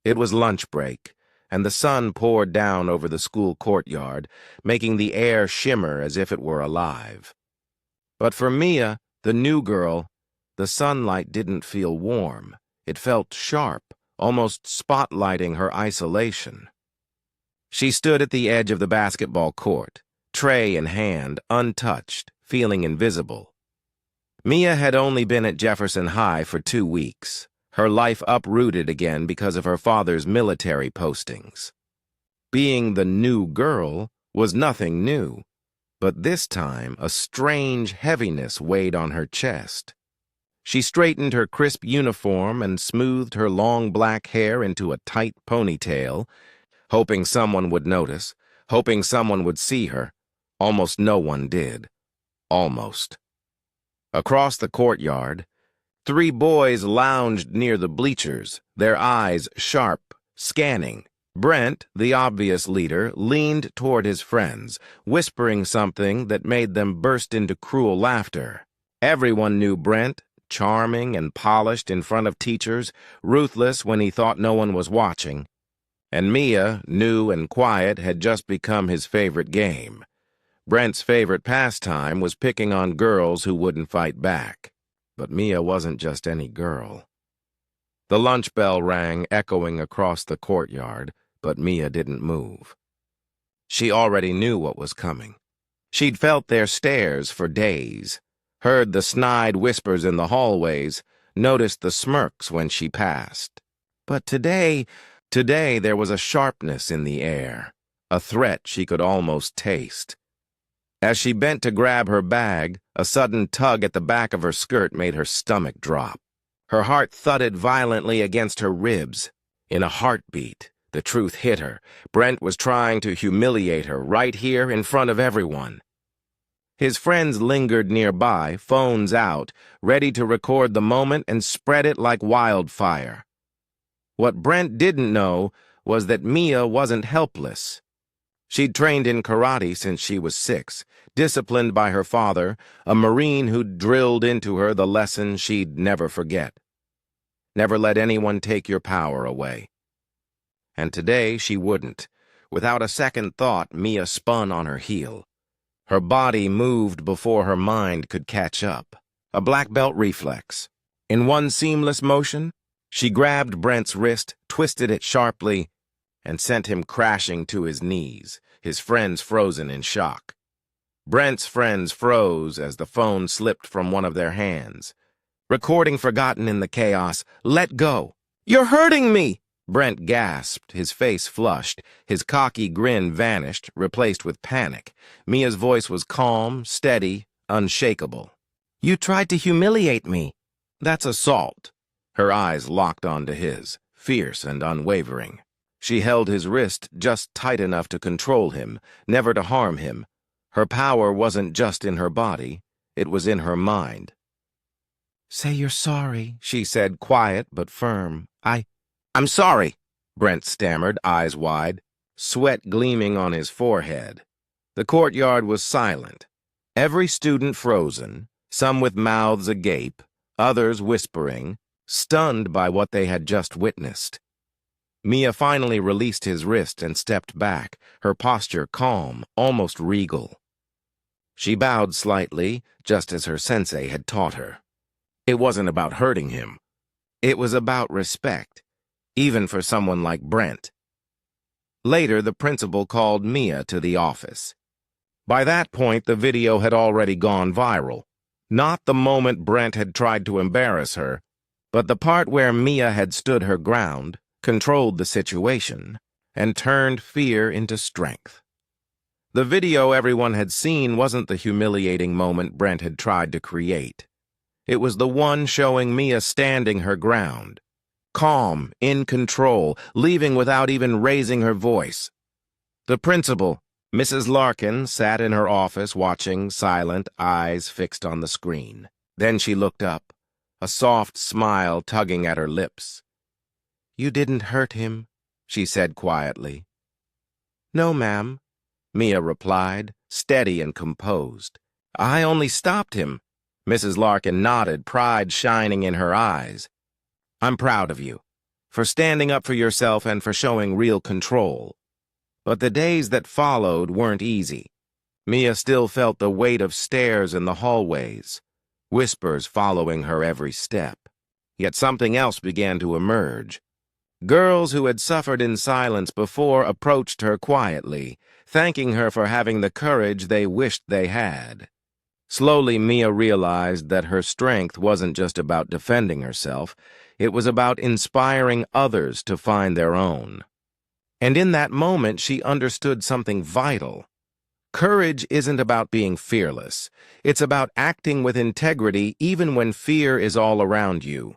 It was lunch break, and the sun poured down over the school courtyard, making the air shimmer as if it were alive. But for Mia, the new girl, the sunlight didn't feel warm. It felt sharp, almost spotlighting her isolation. She stood at the edge of the basketball court, tray in hand, untouched, feeling invisible. Mia had only been at Jefferson High for 2 weeks, her life uprooted again because of her father's military postings. Being the new girl was nothing new, but this time a strange heaviness weighed on her chest. She straightened her crisp uniform and smoothed her long black hair into a tight ponytail, hoping someone would notice, hoping someone would see her. Almost no one did. Almost. Across the courtyard, 3 boys lounged near the bleachers, their eyes sharp, scanning. Brent, the obvious leader, leaned toward his friends, whispering something that made them burst into cruel laughter. Everyone knew Brent, charming and polished in front of teachers, ruthless when he thought no one was watching. And Mia, new and quiet, had just become his favorite game. Brent's favorite pastime was picking on girls who wouldn't fight back. But Mia wasn't just any girl. The lunch bell rang, echoing across the courtyard, but Mia didn't move. She already knew what was coming. She'd felt their stares for days, heard the snide whispers in the hallways, noticed the smirks when she passed. But today there was a sharpness in the air, a threat she could almost taste. As she bent to grab her bag, a sudden tug at the back of her skirt made her stomach drop. Her heart thudded violently against her ribs. In a heartbeat, the truth hit her. Brent was trying to humiliate her right here in front of everyone. His friends lingered nearby, phones out, ready to record the moment and spread it like wildfire. What Brent didn't know was that Mia wasn't helpless. She'd trained in karate since she was 6, disciplined by her father, a Marine who'd drilled into her the lesson she'd never forget. Never let anyone take your power away. And today she wouldn't. Without a second thought, Mia spun on her heel. Her body moved before her mind could catch up, a black belt reflex. In one seamless motion, she grabbed Brent's wrist, twisted it sharply, and sent him crashing to his knees, his friends frozen in shock. Brent's friends froze as the phone slipped from one of their hands. Recording forgotten in the chaos, "Let go! You're hurting me!" Brent gasped, his face flushed, his cocky grin vanished, replaced with panic. Mia's voice was calm, steady, unshakable. "You tried to humiliate me. That's assault." Her eyes locked onto his, fierce and unwavering. She held his wrist just tight enough to control him, never to harm him. Her power wasn't just in her body, it was in her mind. "Say you're sorry," she said, quiet but firm. I'm sorry," Brent stammered, eyes wide, sweat gleaming on his forehead. The courtyard was silent. Every student frozen, some with mouths agape, others whispering, stunned by what they had just witnessed. Mia finally released his wrist and stepped back, her posture calm, almost regal. She bowed slightly, just as her sensei had taught her. It wasn't about hurting him. It was about respect, even for someone like Brent. Later, the principal called Mia to the office. By that point, the video had already gone viral. Not the moment Brent had tried to embarrass her, but the part where Mia had stood her ground, controlled the situation, and turned fear into strength. The video everyone had seen wasn't the humiliating moment Brent had tried to create. It was the one showing Mia standing her ground, calm, in control, leaving without even raising her voice. The principal, Mrs. Larkin, sat in her office watching, silent, eyes fixed on the screen. Then she looked up, a soft smile tugging at her lips. "You didn't hurt him," she said quietly. "No, ma'am," Mia replied, steady and composed. "I only stopped him." Mrs. Larkin nodded, pride shining in her eyes. "I'm proud of you. for standing up for yourself and for showing real control. But the days that followed weren't easy. Mia still felt the weight of stares in the hallways, whispers following her every step. Yet something else began to emerge. Girls who had suffered in silence before approached her quietly, thanking her for having the courage they wished they had. Slowly, Mia realized that her strength wasn't just about defending herself, it was about inspiring others to find their own. And in that moment, she understood something vital. Courage isn't about being fearless. It's about acting with integrity even when fear is all around you.